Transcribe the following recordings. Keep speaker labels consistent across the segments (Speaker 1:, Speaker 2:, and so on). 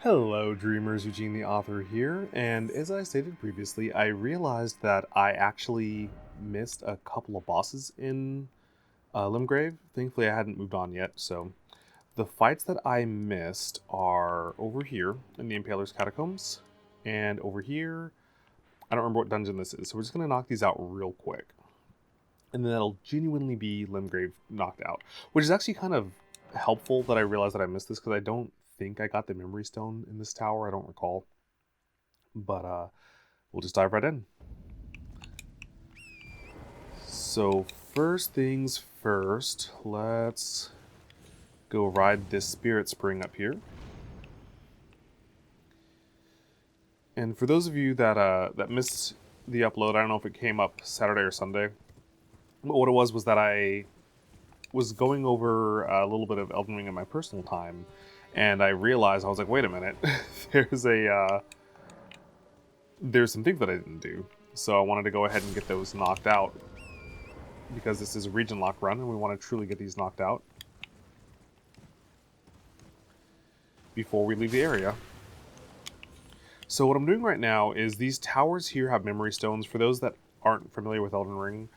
Speaker 1: Hello, dreamers. Eugene, the author here. And as I stated previously, I realized that I actually missed a couple of bosses in Limgrave. Thankfully, I hadn't moved on yet. So the fights that I missed are over here in the Impaler's Catacombs, and over here. I don't remember what dungeon this is, so we're just gonna knock these out real quick, and then that'll genuinely be Limgrave knocked out, which is actually kind of helpful that I realized that I missed this because I don't think I got the Memory Stone in this tower. I don't recall. But we'll just dive right in. So first things first, let's go ride this Spirit Spring up here. And for those of you that missed the upload, I don't know if it came up Saturday or Sunday, but what it was that I was going over a little bit of Elden Ring in my personal time, and I realized I was like, wait a minute, there's some things that I didn't do. So I wanted to go ahead and get those knocked out because this is a region lock run and we want to truly get these knocked out before we leave the area. So what I'm doing right now is these towers here have memory stones. For those that aren't familiar with Elden Ring,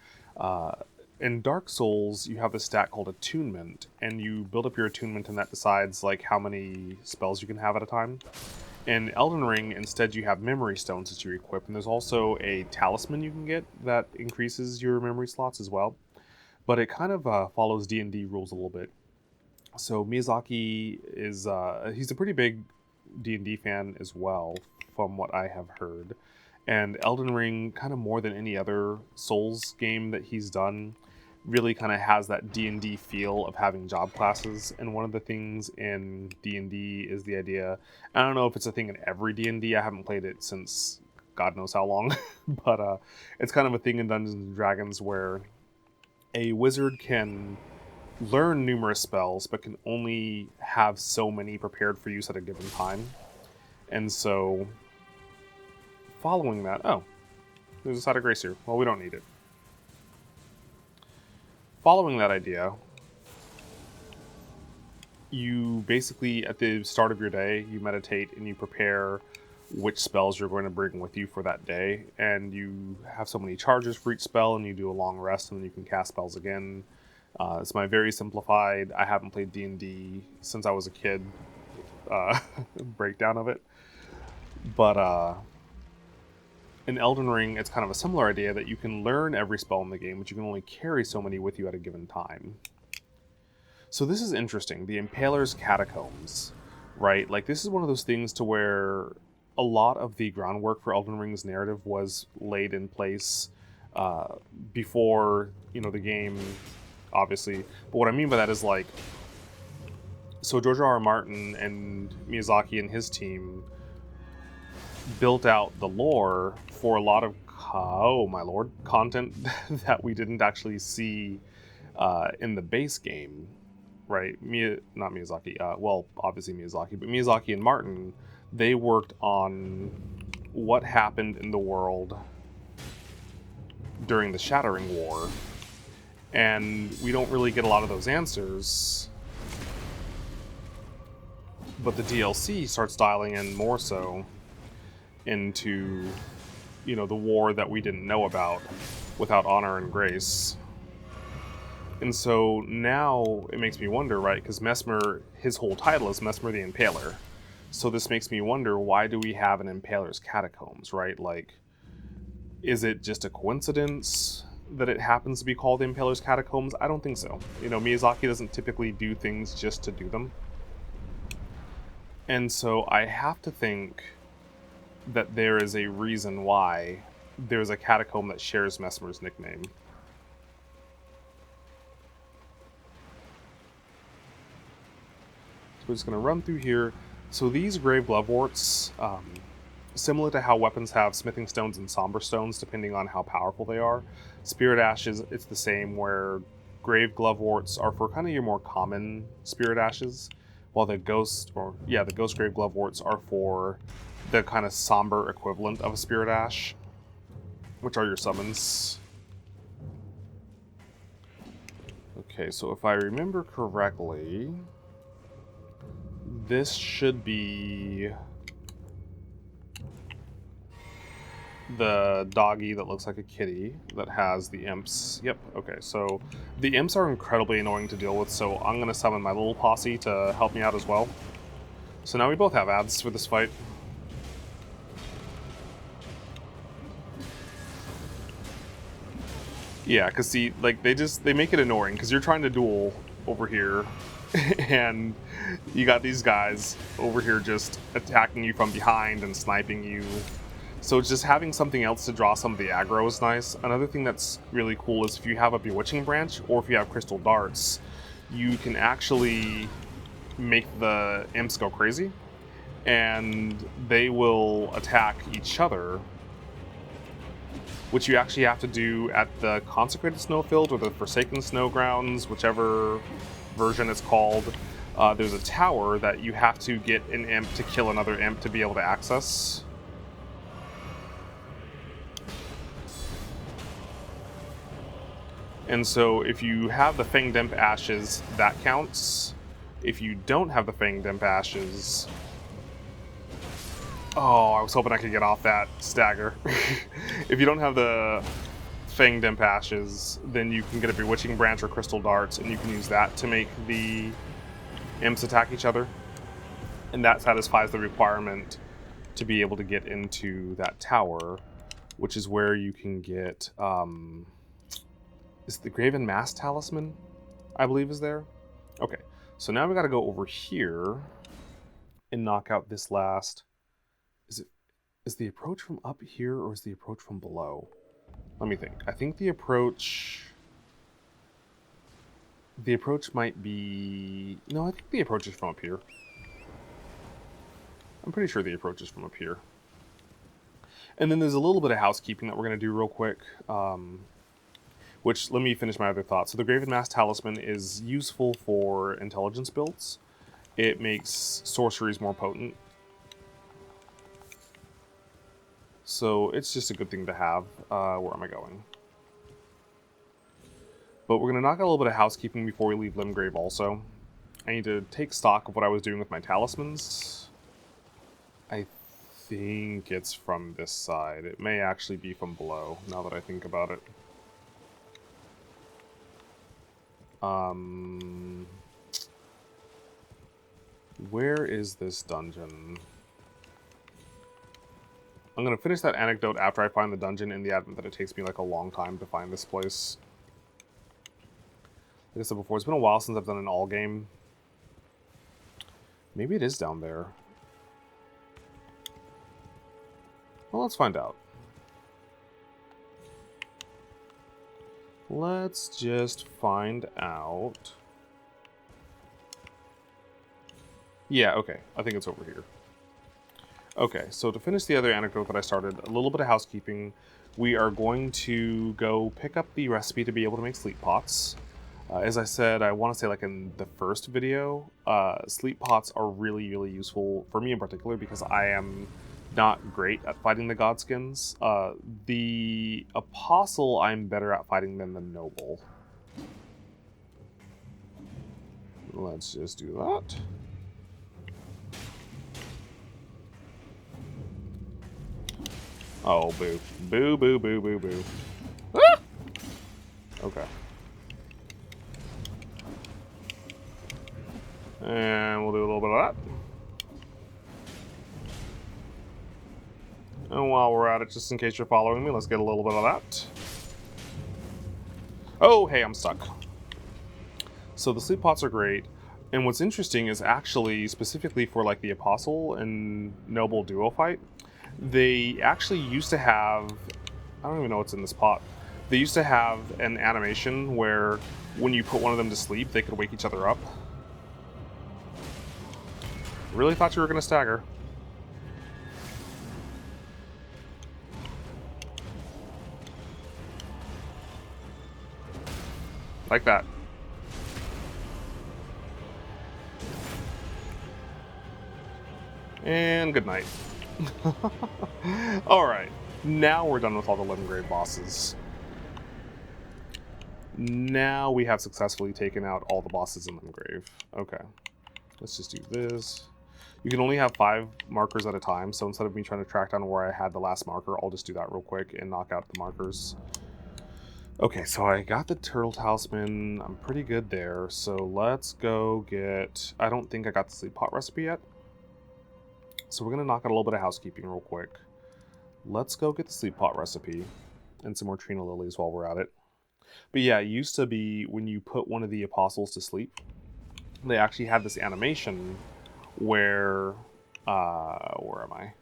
Speaker 1: in Dark Souls you have this stat called attunement, and you build up your attunement and that decides like how many spells you can have at a time. In Elden Ring, instead, you have memory stones that you equip, and there's also a talisman you can get that increases your memory slots as well. But it kind of follows D&D rules a little bit. So Miyazaki is he's a pretty big D&D fan as well, from what I have heard. And Elden Ring, kind of more than any other Souls game that he's done, really kind of has that D&D feel of having job classes. And one of the things in D&D is the idea, I don't know if it's a thing in every D&D, I haven't played it since God knows how long, but it's kind of a thing in Dungeons and Dragons where a wizard can learn numerous spells but can only have so many prepared for use at a given time. And so following that, oh, there's a side of grace here. Well, we don't need it. Following that idea, you basically, at the start of your day, you meditate and you prepare which spells you're going to bring with you for that day. And you have so many charges for each spell, and you do a long rest, and then you can cast spells again. It's my very simplified, I haven't played D&D since I was a kid, breakdown of it. But in Elden Ring, it's kind of a similar idea that you can learn every spell in the game, but you can only carry so many with you at a given time. So this is interesting. The Impaler's Catacombs, right? Like, this is one of those things to where a lot of the groundwork for Elden Ring's narrative was laid in place before, the game, obviously. But what I mean by that is, like, so George R. R. Martin and Miyazaki and his team built out the lore for a lot of, oh my lord, content that we didn't actually see in the base game, right? Not Miyazaki, well, obviously Miyazaki, but Miyazaki and Martin, they worked on what happened in the world during the Shattering War, and we don't really get a lot of those answers, but the DLC starts dialing in more so into, the war that we didn't know about without Honor and Grace. And so now it makes me wonder, right? Because Messmer, his whole title is Messmer the Impaler. So this makes me wonder, why do we have an Impaler's Catacombs, right? Like, is it just a coincidence that it happens to be called the Impaler's Catacombs? I don't think so. Miyazaki doesn't typically do things just to do them. And so I have to think that there is a reason why there's a catacomb that shares Messmer's nickname. So we're just going to run through here. So these grave gloveworts, similar to how weapons have smithing stones and somber stones, depending on how powerful they are, spirit ashes, it's the same, where grave gloveworts are for kind of your more common spirit ashes, while the ghost grave gloveworts are for the kind of somber equivalent of a spirit ash, which are your summons. Okay, so if I remember correctly, this should be the doggy that looks like a kitty that has the imps. Yep, okay, so the imps are incredibly annoying to deal with, so I'm going to summon my little posse to help me out as well. So now we both have ads for this fight. Yeah, because see, like, they make it annoying, because you're trying to duel over here, and you got these guys over here just attacking you from behind and sniping you. So just having something else to draw some of the aggro is nice. Another thing that's really cool is if you have a Bewitching Branch, or if you have Crystal Darts, you can actually make the imps go crazy, and they will attack each other, which you actually have to do at the Consecrated Snowfield or the Forsaken Snowgrounds, whichever version it's called. There's a tower that you have to get an imp to kill another imp to be able to access. And so if you have the Fanged Imp Ashes, that counts. If you don't have the Fanged Imp Ashes... Oh, I was hoping I could get off that stagger. If you don't have the Fanged Imp Ashes, then you can get a Bewitching Branch or Crystal Darts, and you can use that to make the imps attack each other. And that satisfies the requirement to be able to get into that tower, which is where you can get... is the Graven Mask Talisman, I believe, is there? Okay, so now we got to go over here and knock out this last... Is the approach from up here, or is the approach from below? Let me think. I think the approach... The approach might be... No, I think the approach is from up here. I'm pretty sure the approach is from up here. And then there's a little bit of housekeeping that we're going to do real quick. Which, let me finish my other thoughts. So the Graven Mask Talisman is useful for intelligence builds. It makes sorceries more potent. So it's just a good thing to have. Where am I going? But we're going to knock out a little bit of housekeeping before we leave Limgrave also. I need to take stock of what I was doing with my talismans. I think it's from this side. It may actually be from below, now that I think about it. Where is this dungeon? I'm going to finish that anecdote after I find the dungeon, in the advent that it takes me like a long time to find this place. Like I said before, it's been a while since I've done an all game. Maybe it is down there. Well, let's find out. Let's just find out. Yeah, okay. I think it's over here. Okay, so to finish the other anecdote that I started, a little bit of housekeeping. We are going to go pick up the recipe to be able to make sleep pots. As I said, I want to say like in the first video, sleep pots are really, really useful for me in particular because I am not great at fighting the Godskins. The Apostle, I'm better at fighting than the Noble. Let's just do that. Oh, boo. Boo, boo, boo, boo, boo. Ah! Okay. And we'll do a little bit of that. And while we're at it, just in case you're following me, let's get a little bit of that. Oh, hey, I'm stuck. So the sleep pots are great. And what's interesting is actually, specifically for like the Apostle and Noble duo fight, they actually used to have, I don't even know what's in this pot. They used to have an animation where when you put one of them to sleep, they could wake each other up. Really thought you were going to stagger. Like that. And good night. Alright, now we're done with all the Limgrave bosses. Now we have successfully taken out all the bosses in Limgrave. Okay, let's just do this. You can only have 5 markers at a time, so instead of me trying to track down where I had the last marker, I'll just do that real quick and knock out the markers. Okay, so I got the turtle talisman. I'm pretty good there. So let's go get... I don't think I got the sleep pot recipe yet. So we're going to knock out a little bit of housekeeping real quick. Let's go get the sleep pot recipe and some more Trina lilies while we're at it. But yeah, it used to be when you put one of the apostles to sleep, they actually had this animation where... where am I?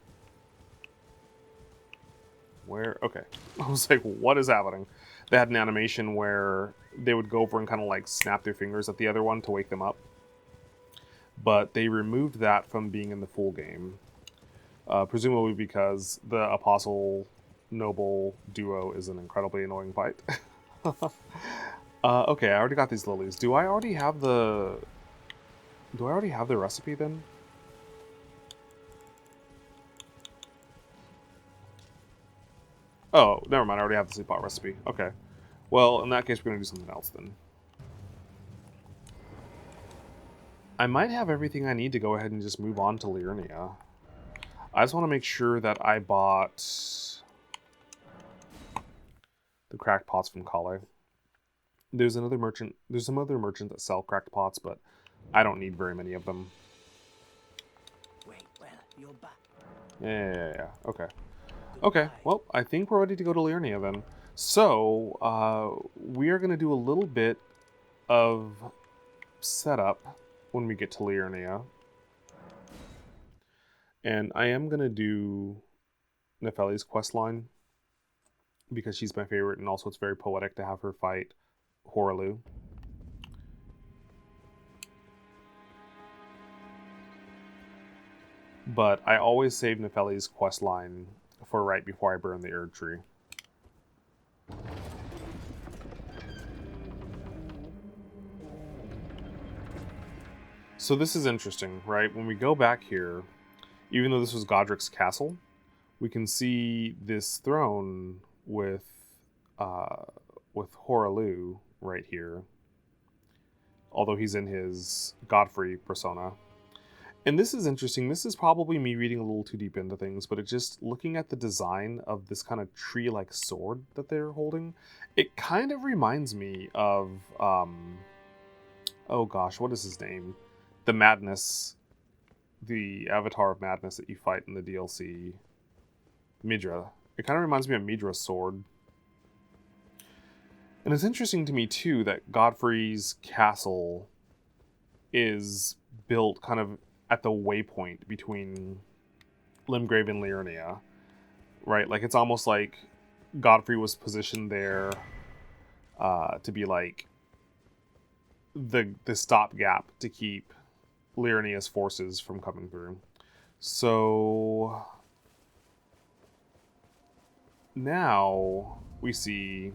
Speaker 1: Where? Okay. I was like, what is happening? They had an animation where they would go over and kind of like snap their fingers at the other one to wake them up. But they removed that from being in the full game. Presumably because the Apostle Noble duo is an incredibly annoying fight. Okay, I already got these lilies. Do I already have the recipe then? Oh, never mind. I already have the sleep pot recipe. Okay. Well, in that case, we're going to do something else then. I might have everything I need to go ahead and just move on to Liurnia. I just want to make sure that I bought the cracked pots from Kale. There's some other merchant that sell cracked pots, but I don't need very many of them.
Speaker 2: Wait, well, you're back.
Speaker 1: Yeah. Okay. Okay, well, I think we're ready to go to Liurnia then. So, we are going to do a little bit of setup when we get to Liurnia. And I am going to do Nefeli's questline because she's my favorite, and also it's very poetic to have her fight Horalu. But I always save Nefeli's questline for right before I burn the Erd Tree. So this is interesting, right? When we go back here, even though this was Godric's castle, we can see this throne with Horalu right here. Although he's in his Godfrey persona. And this is interesting. This is probably me reading a little too deep into things, but it's just looking at the design of this kind of tree-like sword that they're holding. It kind of reminds me of, oh gosh, what is his name? The Madness, the Avatar of Madness that you fight in the DLC, Midra. It kind of reminds me of Midra's sword. And it's interesting to me, too, that Godfrey's castle is built kind of at the waypoint between Limgrave and Liurnia, right? Like, it's almost like Godfrey was positioned there to be, like, the stopgap to keep Liurnia's forces from coming through. So now we see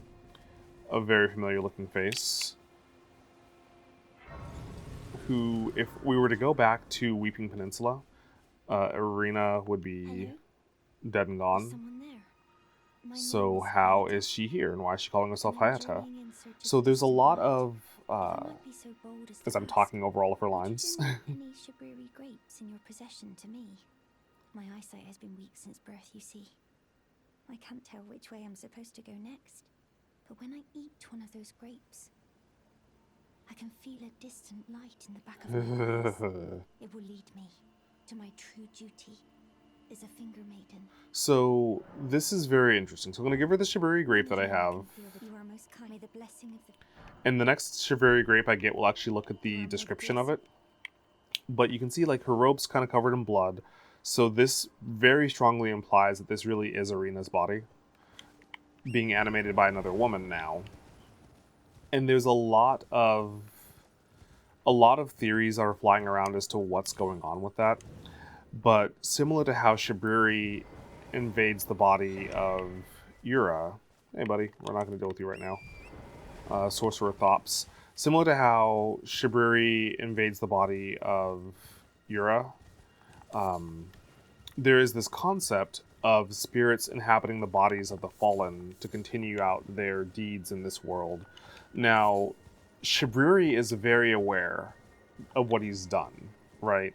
Speaker 1: a very familiar looking face who, if we were to go back to Weeping Peninsula, Irina would be dead and gone. So how is she here, and why is she calling herself Hayata? So there's a lot of, as I'm talking over all of her lines.
Speaker 3: Any Shibriri grapes in your possession to me? My eyesight has been weak since birth, you see. I can't tell which way I'm supposed to go next. But when I eat one of those grapes, I can feel a distant light in the back of my eyes. It will lead me to my true duty as a finger maiden.
Speaker 1: So this is very interesting. So I'm going to give her the Shibriri grape that I have. And the next Shibriri grape I get will actually look at the description of it. But you can see like her robe's kind of covered in blood. So this very strongly implies that this really is Irina's body being animated by another woman now. And there's a lot of theories that are flying around as to what's going on with that. But similar to how Shibriri invades the body of Yura, hey buddy, we're not going to deal with you right now. Sorcerer Thops. Similar to how Shibriri invades the body of Yura, there is this concept of spirits inhabiting the bodies of the fallen to continue out their deeds in this world. Now, Shibriri is very aware of what he's done, right?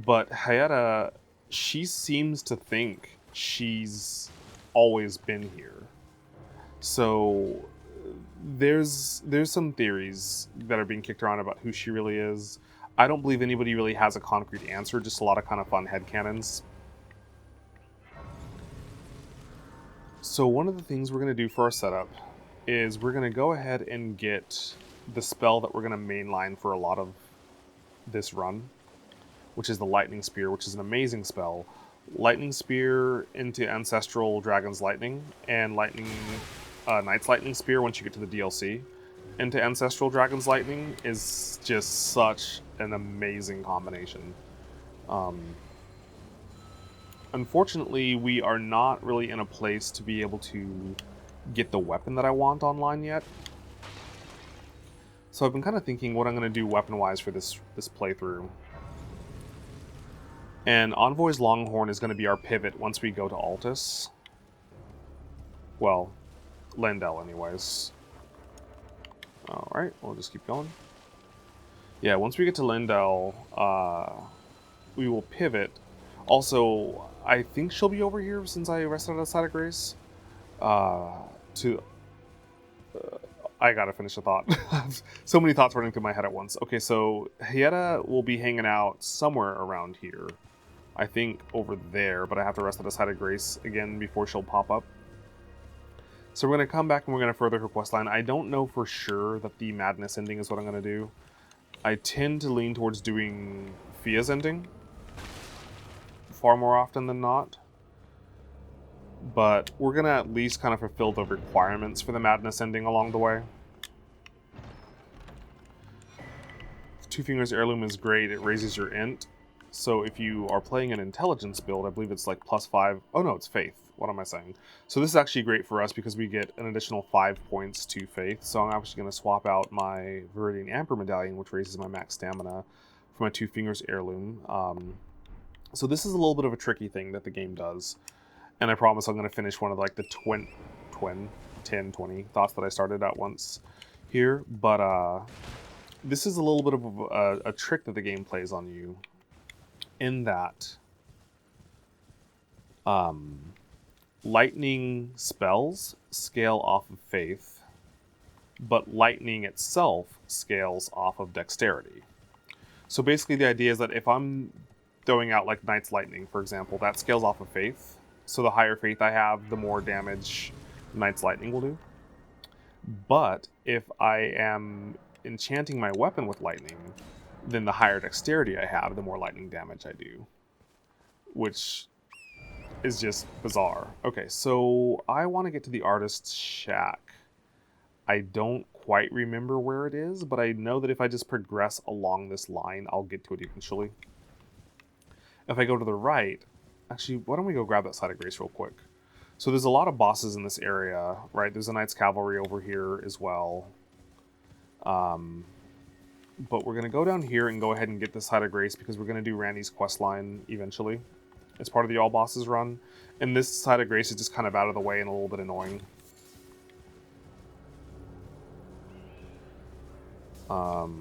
Speaker 1: But Hayata, she seems to think she's always been here. So there's some theories that are being kicked around about who she really is. I don't believe anybody really has a concrete answer, just a lot of kind of fun headcanons. So one of the things we're going to do for our setup is we're going to go ahead and get the spell that we're going to mainline for a lot of this run, which is the Lightning Spear, which is an amazing spell. Lightning Spear into Ancestral Dragon's Lightning, and Knight's Lightning Spear once you get to the DLC into Ancestral Dragon's Lightning is just such an amazing combination. Unfortunately, we are not really in a place to be able to get the weapon that I want online yet. So I've been kind of thinking what I'm going to do weapon-wise for this playthrough. And Envoy's Longhorn is going to be our pivot once we go to Altus. Well, Lendel anyways. Alright, we'll just keep going. Yeah, once we get to Lendel, we will pivot. Also, I think she'll be over here since I rested outside of Grace. I gotta finish a thought. So many thoughts running through my head at once. Okay, so Hieta will be hanging out somewhere around here. I think over there, but I have to rest at a side of Grace again before she'll pop up. So we're going to come back and we're going to further her questline. I don't know for sure that the Madness ending is what I'm going to do. I tend to lean towards doing Fia's ending far more often than not. But we're going to at least kind of fulfill the requirements for the Madness ending along the way. Two Fingers Heirloom is great. It raises your int. So if you are playing an intelligence build, I believe it's like +5. Oh no, it's faith. What am I saying? So this is actually great for us because we get an additional 5 points to faith. So I'm actually going to swap out my Viridian Amber Medallion, which raises my max stamina, for my Two Fingers Heirloom. So this is a little bit of a tricky thing that the game does. And I promise I'm going to finish one of like the 10, 20 thoughts that I started at once here. But this is a little bit of a trick that the game plays on you. In that lightning spells scale off of faith, but lightning itself scales off of dexterity. So basically the idea is that if I'm throwing out like Knight's Lightning, for example, that scales off of faith. So the higher faith I have, the more damage Knight's Lightning will do. But if I am enchanting my weapon with lightning, then the higher dexterity I have, the more lightning damage I do. Which is just bizarre. Okay, so I want to get to the Artist's Shack. I don't quite remember where it is, but I know that if I just progress along this line, I'll get to it eventually. If I go to the right, actually, why don't we go grab that side of Grace real quick? So there's a lot of bosses in this area, right? There's a Knight's Cavalry over here as well. But we're going to go down here and go ahead and get this side of Grace because we're going to do Randy's questline eventually. As part of the All Bosses run. And this side of Grace is just kind of out of the way and a little bit annoying.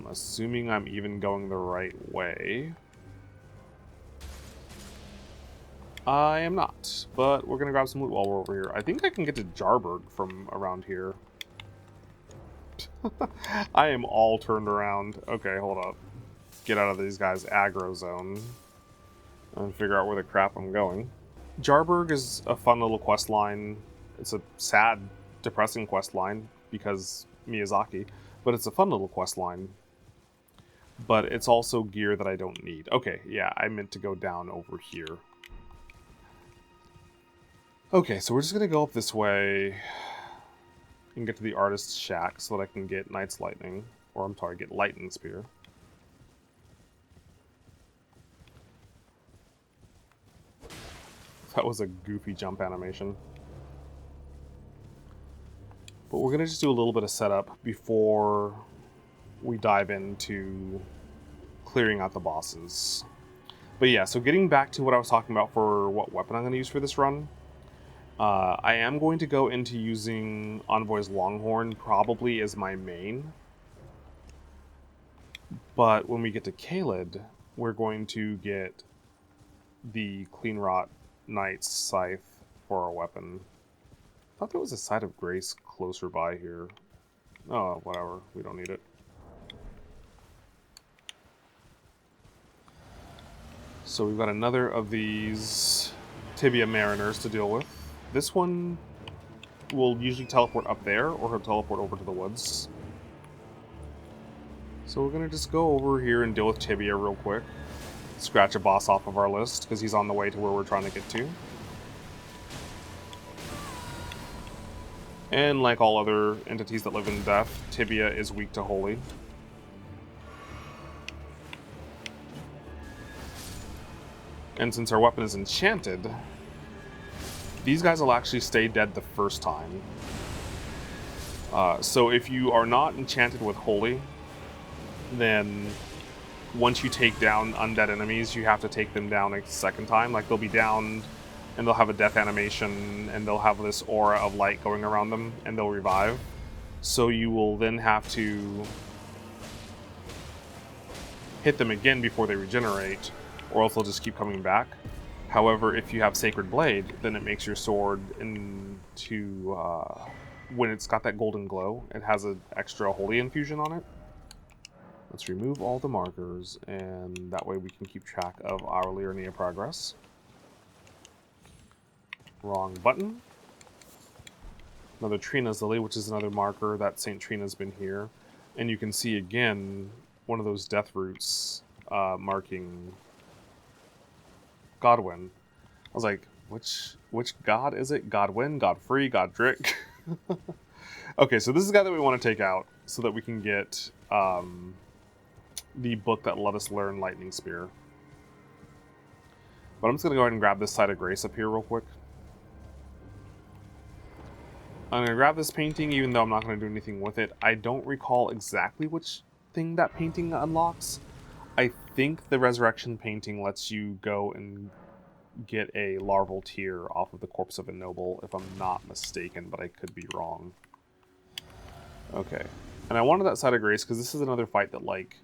Speaker 1: Assuming I'm even going the right way. I am not, but we're going to grab some loot while we're over here. I think I can get to Jarburg from around here. I am all turned around. Okay, hold up. Get out of these guys' aggro zone. And figure out where the crap I'm going. Jarburg is a fun little quest line. It's a sad, depressing quest line because Miyazaki, but it's a fun little quest line. But it's also gear that I don't need. Okay, yeah, I meant to go down over here. Okay, so we're just gonna go up this way and get to the Artist's Shack so that I can get Knight's Lightning, or I'm sorry, get Lightning Spear. That was a goofy jump animation. But we're going to just do a little bit of setup before we dive into clearing out the bosses. But yeah, so getting back to what I was talking about for what weapon I'm going to use for this run. I am going to go into using Envoy's Longhorn probably as my main. But when we get to Caelid, we're going to get the Clean Rot Knight's Scythe for our weapon. I thought there was a Side of Grace closer by here. Oh, whatever. We don't need it. So we've got another of these Tibia Mariners to deal with. This one will usually teleport up there, or he'll teleport over to the woods. So we're going to just go over here and deal with Tibia real quick. Scratch a boss off of our list, because he's on the way to where we're trying to get to. And like all other entities that live in death, Tibia is weak to Holy. And since our weapon is enchanted, these guys will actually stay dead the first time. So if you are not enchanted with Holy, then once you take down undead enemies, you have to take them down a second time. Like, they'll be downed, and they'll have a death animation, and they'll have this aura of light going around them, and they'll revive. So you will then have to hit them again before they regenerate, or else they'll just keep coming back. However, if you have Sacred Blade, then it makes your sword into... when it's got that golden glow, it has an extra holy infusion on it. Let's remove all the markers, and that way we can keep track of our Liurnia progress. Wrong button. Another Trina's Lily, which is another marker that St. Trina's been here. And you can see again one of those death roots marking Godwin. I was like, which god is it? Godwin? Godfrey? Godric? Okay, so this is the guy that we want to take out so that we can get the book that let us learn Lightning Spear. But I'm just going to go ahead and grab this Side of Grace up here real quick. I'm going to grab this painting, even though I'm not going to do anything with it. I don't recall exactly which thing that painting unlocks. I think the Resurrection painting lets you go and get a larval tear off of the corpse of a noble, if I'm not mistaken, but I could be wrong. Okay. And I wanted that Side of Grace because this is another fight that, like,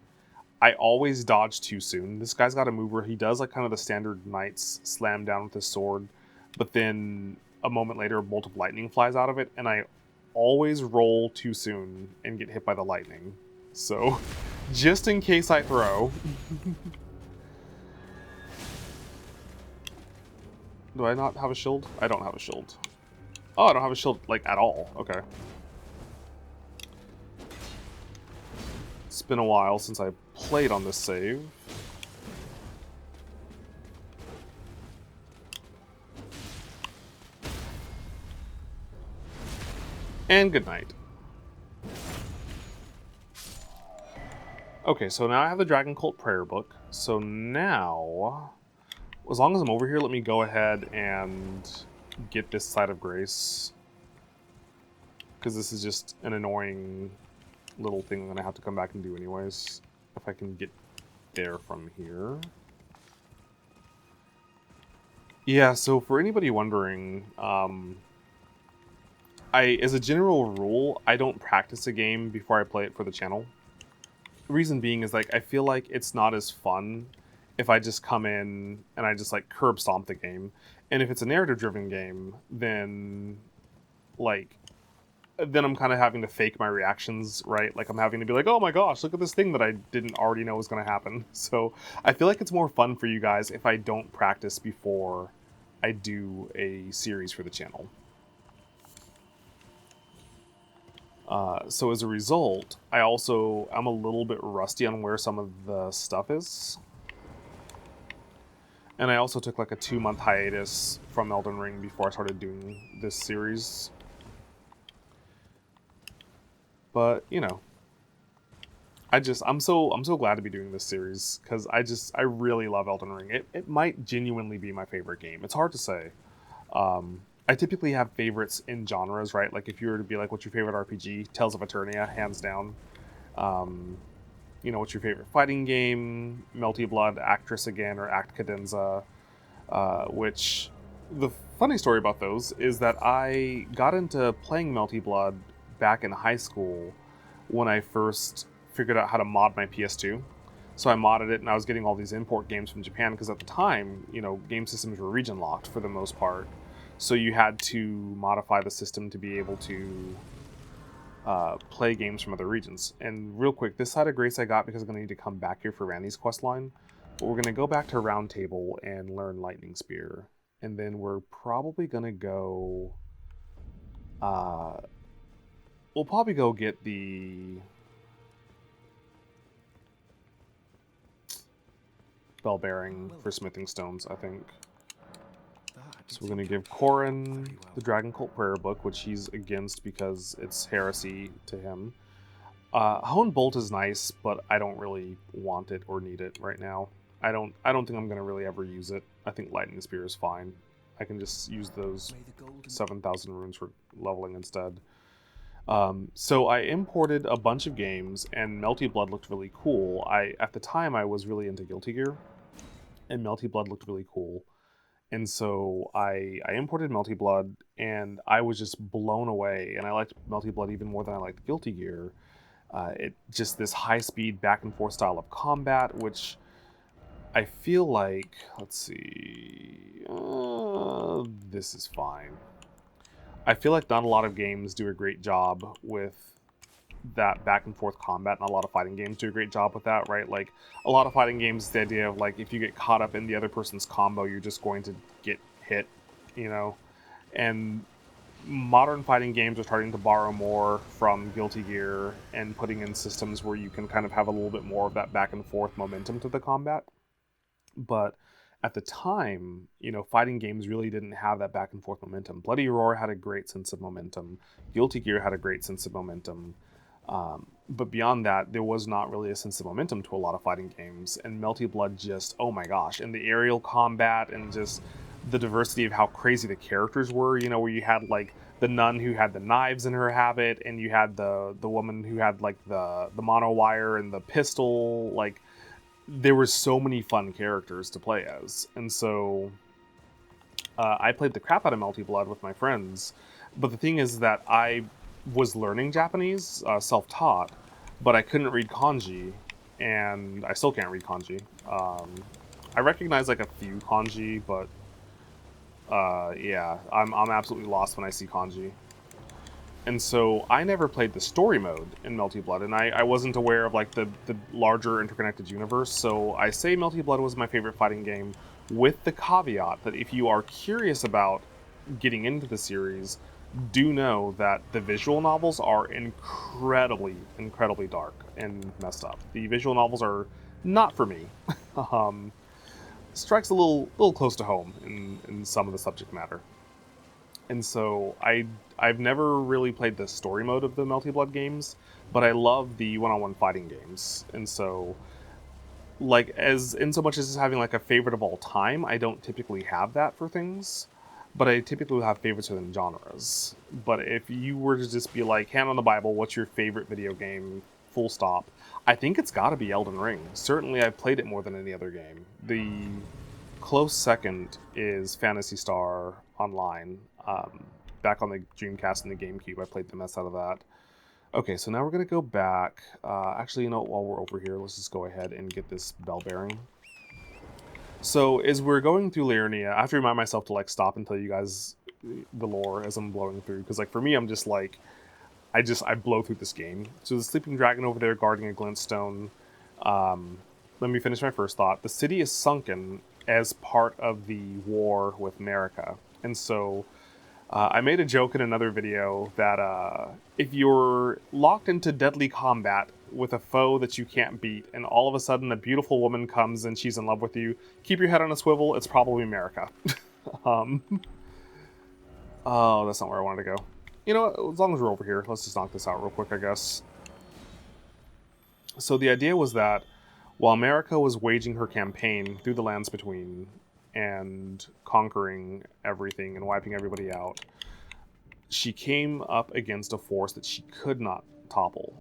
Speaker 1: I always dodge too soon. This guy's got a move where he does, like, kind of the standard Knight's slam down with his sword, but then a moment later, a bolt of lightning flies out of it, and I always roll too soon and get hit by the lightning. So, just in case I throw... Do I not have a shield? I don't have a shield. Oh, I don't have a shield, like, at all. Okay. It's been a while since I played on this save. And good night. Okay, so now I have the Dragon Cult prayer book. So now, as long as I'm over here, let me go ahead and get this Side of Grace. Because this is just an annoying little thing I'm going to have to come back and do anyways. If I can get there from here. Yeah, so for anybody wondering, as a general rule, I don't practice a game before I play it for the channel. The reason being is, like, I feel like it's not as fun if I just come in and I just, like, curb stomp the game. And if it's a narrative-driven game, then, like, then I'm kind of having to fake my reactions, right? Like, I'm having to be like, oh my gosh, look at this thing that I didn't already know was going to happen. So I feel like it's more fun for you guys if I don't practice before I do a series for the channel. So as a result, I'm a little bit rusty on where some of the stuff is. And I also took like a 2-month hiatus from Elden Ring before I started doing this series. But, you know, I'm so glad to be doing this series because I really love Elden Ring. It might genuinely be my favorite game. It's hard to say. I typically have favorites in genres, right? Like, if you were to be like, what's your favorite RPG? Tales of Eternia, hands down. You know, what's your favorite fighting game? Melty Blood, Actress again, or Act Cadenza. Which, the funny story about those is that I got into playing Melty Blood back in high school when I first figured out how to mod my PS2. So I modded it, and I was getting all these import games from Japan, because at the time, you know, game systems were region locked for the most part. So you had to modify the system to be able to play games from other regions. And real quick, this side of Grace I got because I'm going to need to come back here for Randy's quest line. But we're going to go back to Round Table and learn Lightning Spear. And then we're probably going to go... we'll probably go get the... bell bearing for smithing stones, I think. So we're going to give Corin the Dragon Cult Prayer Book, which he's against because it's heresy to him. Hone Bolt is nice, but I don't really want it or need it right now. I don't think I'm going to really ever use it. I think Lightning Spear is fine. I can just use those 7,000 runes for leveling instead. So I imported a bunch of games, and Melty Blood looked really cool. At the time, I was really into Guilty Gear, and Melty Blood looked really cool. And so I imported Melty Blood, and I was just blown away. And I liked Melty Blood even more than I liked Guilty Gear. It just this high-speed back-and-forth style of combat, which I feel like... Let's see... this is fine. I feel like not a lot of games do a great job with that back-and-forth combat. Not a lot of fighting games do a great job with that, right? Like, a lot of fighting games, the idea of, like, if you get caught up in the other person's combo, you're just going to get hit, you know? And modern fighting games are starting to borrow more from Guilty Gear and putting in systems where you can kind of have a little bit more of that back-and-forth momentum to the combat. But at the time, you know, fighting games really didn't have that back and forth momentum. Bloody Roar had a great sense of momentum. Guilty Gear had a great sense of momentum. But beyond that, there was not really a sense of momentum to a lot of fighting games. And Melty Blood just, oh my gosh. And the aerial combat and just the diversity of how crazy the characters were, you know, where you had like the nun who had the knives in her habit, and you had the woman who had like the mono wire and the pistol, like... There were so many fun characters to play as, and so I played the crap out of Melty Blood with my friends. But the thing is that I was learning Japanese, self-taught, but I couldn't read kanji, and I still can't read kanji. I recognize like a few kanji, but yeah, I'm absolutely lost when I see kanji. And so I never played the story mode in Melty Blood, and I wasn't aware of like the larger interconnected universe. So I say Melty Blood was my favorite fighting game, with the caveat that if you are curious about getting into the series, do know that the visual novels are incredibly, incredibly dark and messed up. The visual novels are not for me. Strikes a little close to home in some of the subject matter. And so I've never really played the story mode of the Melty Blood games, but I love the one-on-one fighting games. And so, like, as in so much as having like a favorite of all time, I don't typically have that for things, but I typically have favorites within genres. But if you were to just be like, hand on the Bible, what's your favorite video game, full stop, I think it's got to be Elden Ring. Certainly I've played it more than any other game. The close second is Phantasy Star Online. Back on the Dreamcast and the GameCube, I played the mess out of that. Okay, so now we're going to go back. Actually, you know, while we're over here, let's just go ahead and get this bell bearing. So as we're going through Liurnia, I have to remind myself to like stop and tell you guys the lore as I'm blowing through, because like for me, I'm just like, I blow through this game. So the sleeping dragon over there guarding a glintstone. Let me finish my first thought. The city is sunken as part of the war with America, and so I made a joke in another video that if you're locked into deadly combat with a foe that you can't beat, and all of a sudden a beautiful woman comes and she's in love with you, keep your head on a swivel, it's probably America. Oh, that's not where I wanted to go. You know what, as long as we're over here, let's just knock this out real quick, I guess. So the idea was that while America was waging her campaign through the lands between and conquering everything and wiping everybody out, she came up against a force that she could not topple,